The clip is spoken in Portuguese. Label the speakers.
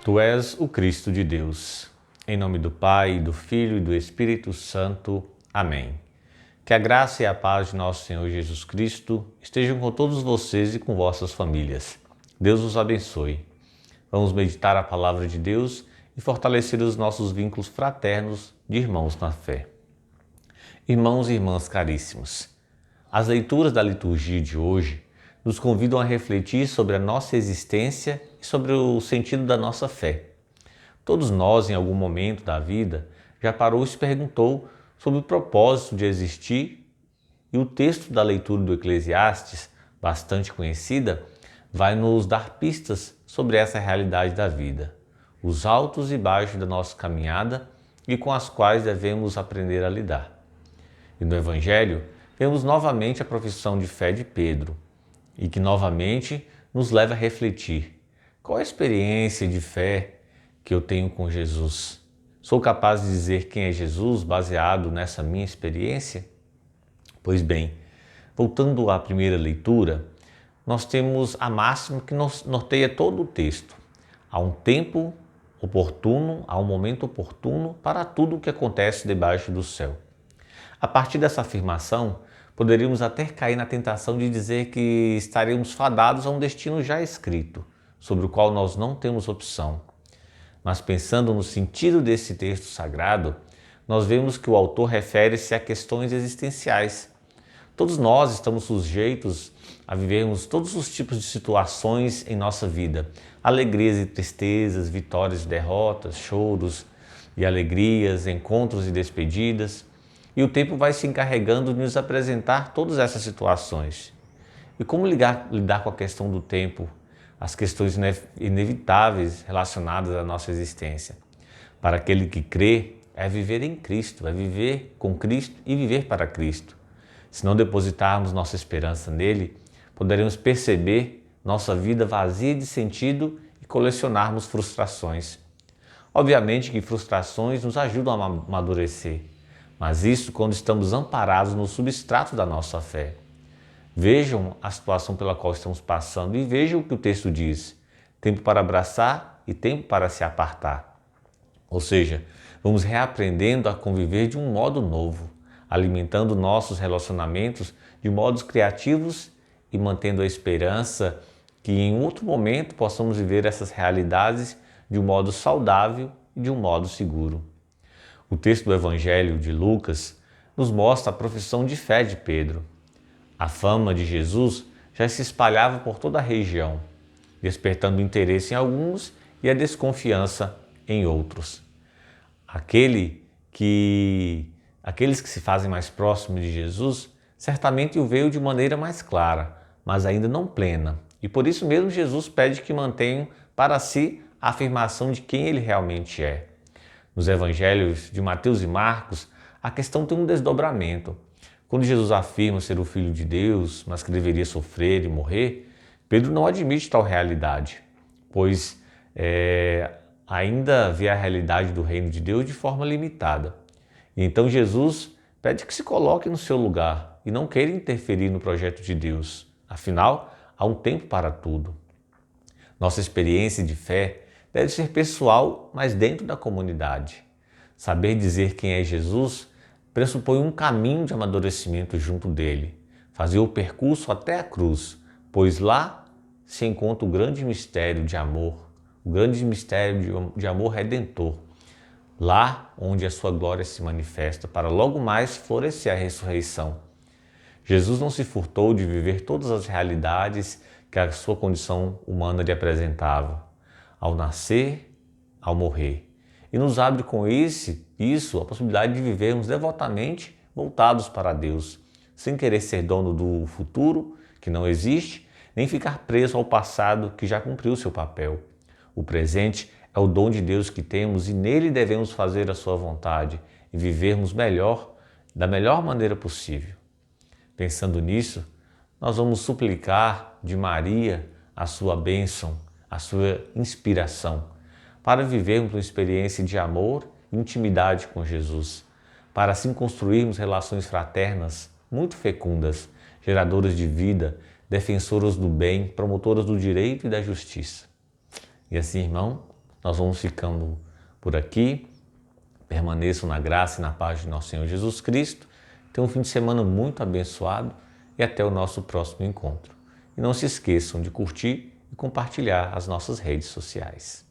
Speaker 1: Tu és o Cristo de Deus. Em nome do Pai, do Filho e do Espírito Santo. Amém. Que a graça e a paz de nosso Senhor Jesus Cristo estejam com todos vocês e com vossas famílias. Deus os abençoe. Vamos meditar a palavra de Deus e fortalecer os nossos vínculos fraternos de irmãos na fé. Irmãos e irmãs caríssimos, as leituras da liturgia de hoje nos convidam a refletir sobre a nossa existência e sobre o sentido da nossa fé. Todos nós, em algum momento da vida, já parou e se perguntou sobre o propósito de existir, e o texto da leitura do Eclesiastes, bastante conhecida, vai nos dar pistas sobre essa realidade da vida, os altos e baixos da nossa caminhada e com as quais devemos aprender a lidar. E no Evangelho, vemos novamente a profissão de fé de Pedro, e que novamente nos leva a refletir: qual a experiência de fé que eu tenho com Jesus? Sou capaz de dizer quem é Jesus baseado nessa minha experiência? Pois bem, voltando à primeira leitura, nós temos a máxima que nos norteia todo o texto. Há um tempo oportuno, há um momento oportuno para tudo o que acontece debaixo do céu. A partir dessa afirmação, poderíamos até cair na tentação de dizer que estaremos fadados a um destino já escrito, sobre o qual nós não temos opção. Mas pensando no sentido desse texto sagrado, nós vemos que o autor refere-se a questões existenciais. Todos nós estamos sujeitos a vivermos todos os tipos de situações em nossa vida, alegrias e tristezas, vitórias e derrotas, choros e alegrias, encontros e despedidas. E o tempo vai se encarregando de nos apresentar todas essas situações. E como lidar com a questão do tempo, as questões inevitáveis relacionadas à nossa existência? Para aquele que crê, é viver em Cristo, é viver com Cristo e viver para Cristo. Se não depositarmos nossa esperança nele, poderemos perceber nossa vida vazia de sentido e colecionarmos frustrações. Obviamente que frustrações nos ajudam a amadurecer, mas isso quando estamos amparados no substrato da nossa fé. Vejam a situação pela qual estamos passando e vejam o que o texto diz: tempo para abraçar e tempo para se apartar. Ou seja, vamos reaprendendo a conviver de um modo novo, alimentando nossos relacionamentos de modos criativos e mantendo a esperança que em outro momento possamos viver essas realidades de um modo saudável e de um modo seguro. O texto do Evangelho de Lucas nos mostra a profissão de fé de Pedro. A fama de Jesus já se espalhava por toda a região, despertando interesse em alguns e a desconfiança em outros. Aqueles que se fazem mais próximos de Jesus certamente o veem de maneira mais clara, mas ainda não plena. E por isso mesmo Jesus pede que mantenham para si a afirmação de quem ele realmente é. Nos evangelhos de Mateus e Marcos, a questão tem um desdobramento. Quando Jesus afirma ser o Filho de Deus, mas que deveria sofrer e morrer, Pedro não admite tal realidade, pois ainda vê a realidade do reino de Deus de forma limitada. E então Jesus pede que se coloque no seu lugar e não queira interferir no projeto de Deus. Afinal, há um tempo para tudo. Nossa experiência de fé deve ser pessoal, mas dentro da comunidade. Saber dizer quem é Jesus pressupõe um caminho de amadurecimento junto dele, fazer o percurso até a cruz, pois lá se encontra o grande mistério de amor, o grande mistério de amor redentor, lá onde a sua glória se manifesta para logo mais florescer a ressurreição. Jesus não se furtou de viver todas as realidades que a sua condição humana lhe apresentava, ao nascer, ao morrer. E nos abre com isso a possibilidade de vivermos devotamente voltados para Deus, sem querer ser dono do futuro, que não existe, nem ficar preso ao passado, que já cumpriu seu papel. O presente é o dom de Deus que temos e nele devemos fazer a sua vontade e vivermos melhor, da melhor maneira possível. Pensando nisso, nós vamos suplicar de Maria a sua bênção, a sua inspiração, para vivermos uma experiência de amor e intimidade com Jesus, para assim construirmos relações fraternas muito fecundas, geradoras de vida, defensoras do bem, promotoras do direito e da justiça. E assim, irmão, Nós vamos ficando por aqui. Permaneçam na graça e na paz de nosso Senhor Jesus Cristo. Tenham um fim de semana muito abençoado e até o nosso próximo encontro. E não se esqueçam de curtir e compartilhar as nossas redes sociais.